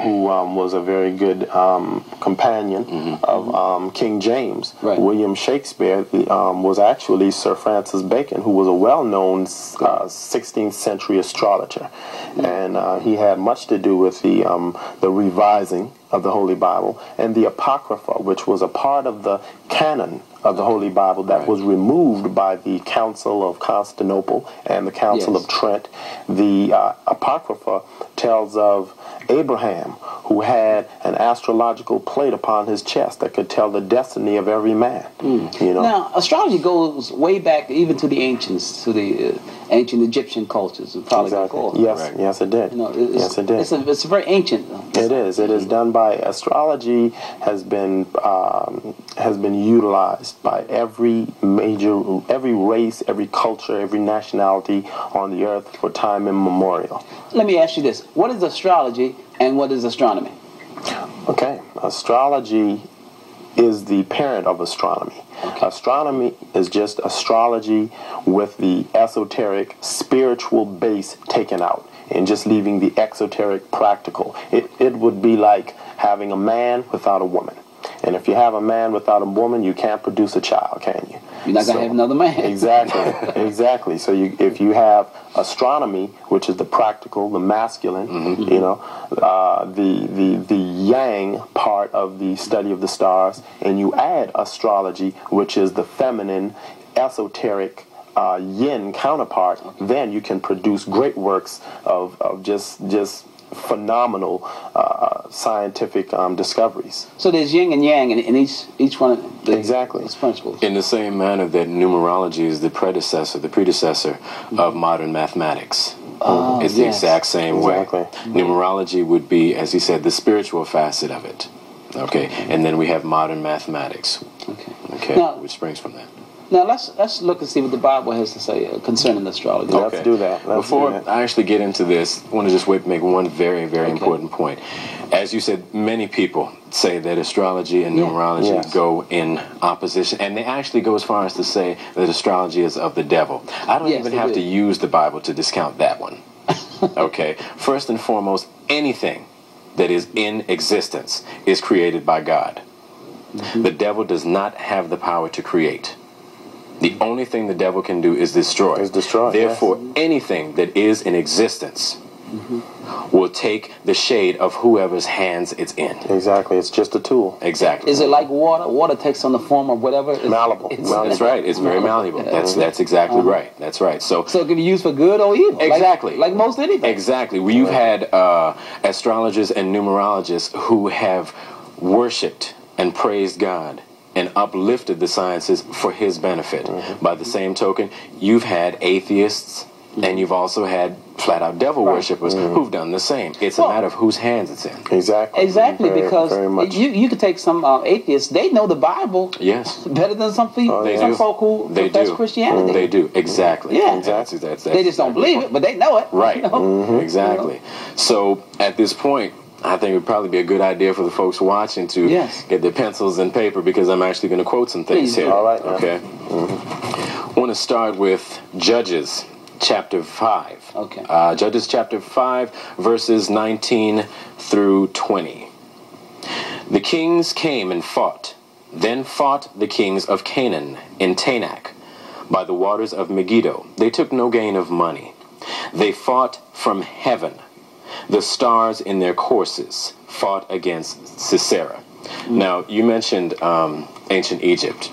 who was a very good companion of King James. Right. William Shakespeare was actually Sir Francis Bacon, who was a well-known 16th century astrologer. And he had much to do with the revising of the Holy Bible and the Apocrypha, which was a part of the canon of the Holy Bible that was removed by the Council of Constantinople and the Council of Trent. The Apocrypha tells of Abraham, who had an astrological plate upon his chest that could tell the destiny of every man. You know? Now, astrology goes way back even to the ancients, to the ancient Egyptian cultures. Probably before. Yes, yes, it did. You know, yes, it did. It's very ancient. It is. It is done by astrology. Has been utilized by every race, every culture, every nationality on the earth for time immemorial. Let me ask you this: what is astrology and what is astronomy? Okay, astrology is the parent of astronomy. Okay. Astronomy is just astrology with the esoteric spiritual base taken out and just leaving the exoteric practical. It would be like having a man without a woman. And if you have a man without a woman, you can't produce a child, can you? You're not going to have another man. Exactly, exactly. So if you have astronomy, which is the practical, the masculine, you know, the yang part of the study of the stars, and you add astrology, which is the feminine, esoteric, yin counterpart, then you can produce great works of just phenomenal scientific discoveries. So there's yin and yang in each one of these principles. In the same manner that numerology is the predecessor of modern mathematics. It's the exact same way. Numerology would be, as he said, the spiritual facet of it. Okay, and then we have modern mathematics. Okay, now, which springs from that. Now let's look and see what the Bible has to say concerning astrology. Okay. Let's do that. Before I actually get into this, I want to just make one very, very important point. As you said, many people say that astrology and numerology go in opposition, and they actually go as far as to say that astrology is of the devil. I don't even have to use the Bible to discount that one. Okay, first and foremost, anything that is in existence is created by God. The devil does not have the power to create. The only thing the devil can do is destroy. Therefore, anything that is in existence will take the shade of whoever's hands it's in. Exactly. It's just a tool. Exactly. Is it like water? Water takes on the form of whatever. Malleable. That's right. It's very malleable. That's exactly right. That's right. So it can be used for good or evil. Exactly. Like most anything. Exactly. You've had astrologers and numerologists who have worshipped and praised God and uplifted the sciences for his benefit. By the same token, you've had atheists and you've also had flat-out devil worshippers who've done the same. It's a matter of whose hands it's in. Exactly. Exactly, because you could take some atheists, they know the Bible better than some people, some folk who profess Christianity. They do, exactly. Yeah. They just don't believe it, but they know it. Right, you know? Exactly. So at this point, I think it would probably be a good idea for the folks watching to get their pencils and paper, because I'm actually going to quote some things here. All right. Okay. I want to start with Judges chapter 5. Okay. Judges chapter 5, verses 19 through 20. The kings came and fought. Then fought the kings of Canaan in Tanakh by the waters of Megiddo. They took no gain of money. They fought from heaven. The stars in their courses fought against Sisera. Now, you mentioned ancient Egypt.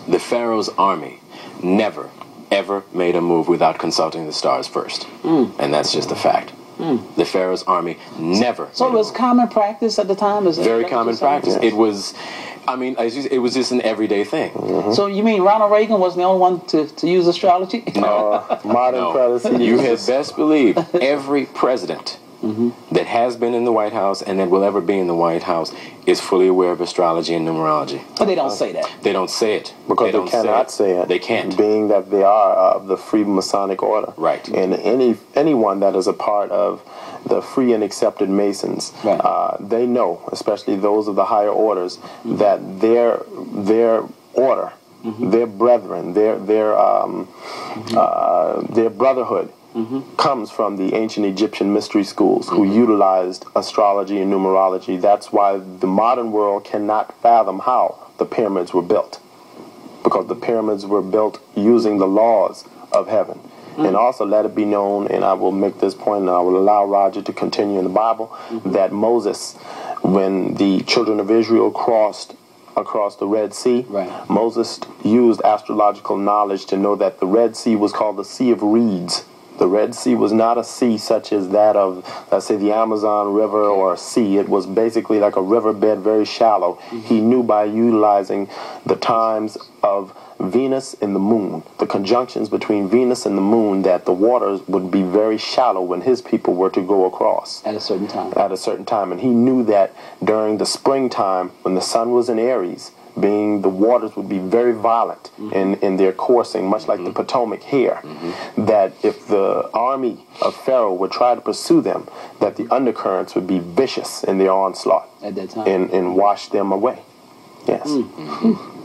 The Pharaoh's army never, ever made a move without consulting the stars first. And that's just a fact. The Pharaoh's army never. So it was common practice at the time? Very common practice. It was, I mean, it was just an everyday thing. So you mean Ronald Reagan wasn't the only one to use astrology? No. Modern presidency. You had best believe every president that has been in the White House and that will ever be in the White House is fully aware of astrology and numerology. But they don't say that. They don't say it. Because they cannot say it. They can't. Being that they are of the free Masonic order. Right. And anyone that is a part of the free and accepted Masons, they know, especially those of the higher orders, that their order, their brethren, their brotherhood comes from the ancient Egyptian mystery schools who utilized astrology and numerology. That's why the modern world cannot fathom how the pyramids were built, because the pyramids were built using the laws of heaven. And also let it be known, and I will make this point, and I will allow Roger to continue in the Bible, that Moses, when the children of Israel crossed across the Red Sea, Moses used astrological knowledge to know that the Red Sea was called the Sea of Reeds. The Red Sea was not a sea such as that of, let's say, the Amazon River or a sea. It was basically like a riverbed, very shallow. He knew by utilizing the times of Venus and the moon, the conjunctions between Venus and the moon, that the waters would be very shallow when his people were to go across. At a certain time. At a certain time. And he knew that during the springtime, when the sun was in Aries, being the waters would be very violent in their coursing, much like the Potomac here, that if the army of Pharaoh would try to pursue them, that the undercurrents would be vicious in their onslaught at that time and wash them away. Yes.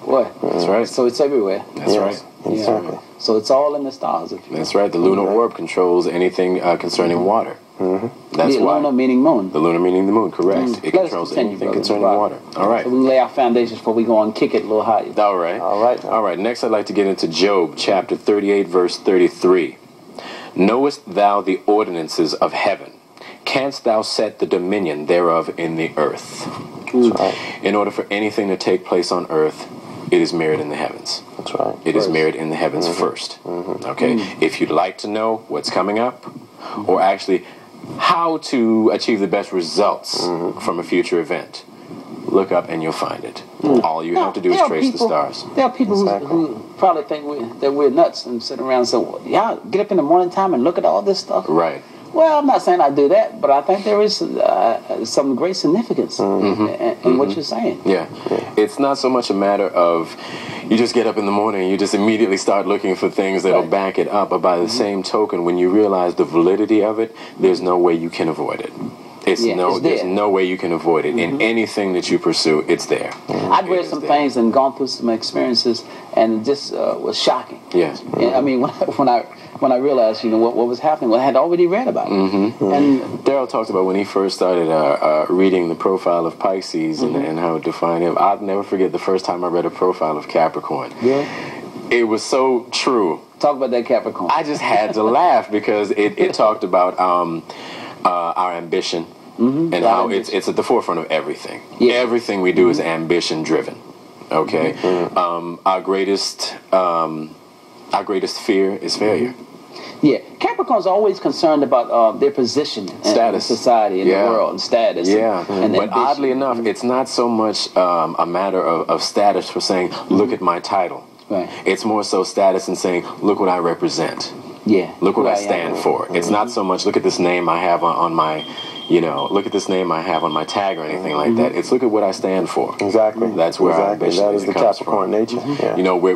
Boy, that's right. So it's everywhere. That's right. Exactly. Yeah. So it's all in the stars. That's right. The lunar orb controls anything concerning water. That's the why. Lunar meaning moon. The lunar meaning the moon, correct. It controls anything concerning water. All right. So we can lay our foundations before we go on and kick it a little higher. All right. All right. All right. Next, I'd like to get into Job, chapter 38, verse 33. Knowest thou the ordinances of heaven? Canst thou set the dominion thereof in the earth? Right. In order for anything to take place on earth, it is mirrored in the heavens. That's right. It is mirrored in the heavens first. Okay? If you'd like to know what's coming up, or actually how to achieve the best results from a future event, look up and you'll find it. All you have to do is trace the stars. There are people who probably think that we're nuts and sit around and say, well, yeah, get up in the morning time and look at all this stuff. Right. Well, I'm not saying I do that, but I think there is some great significance in what you're saying. Yeah. It's not so much a matter of you just get up in the morning and you just immediately start looking for things that'll back it up. But by the same token, when you realize the validity of it, there's no way you can avoid it. There's no way you can avoid it. In anything that you pursue, it's there. I'd read some things and gone through some experiences, and it just was shocking. Yes. I mean, when I realized, what was happening, what I had already read about it. And Darrell talked about when he first started reading the profile of Pisces and how it defined him. I'll never forget the first time I read a profile of Capricorn. Yeah. It was so true. Talk about that Capricorn. I just had to laugh because it talked about our ambition and how it's at the forefront of everything. Yeah. Everything we do is ambition driven. Okay. Our greatest fear is failure. Yeah, Capricorn's always concerned about their position in society, in the world, and status. Yeah, and but oddly enough, it's not so much a matter of status for saying, look at my title. Right. It's more so status and saying, look what I represent. Yeah. Look what I stand for. It's not so much, look at this name I have on my, look at this name I have on my tag or anything like that. It's look at what I stand for. Exactly. That's where our ambition that is the Capricorn nature. We're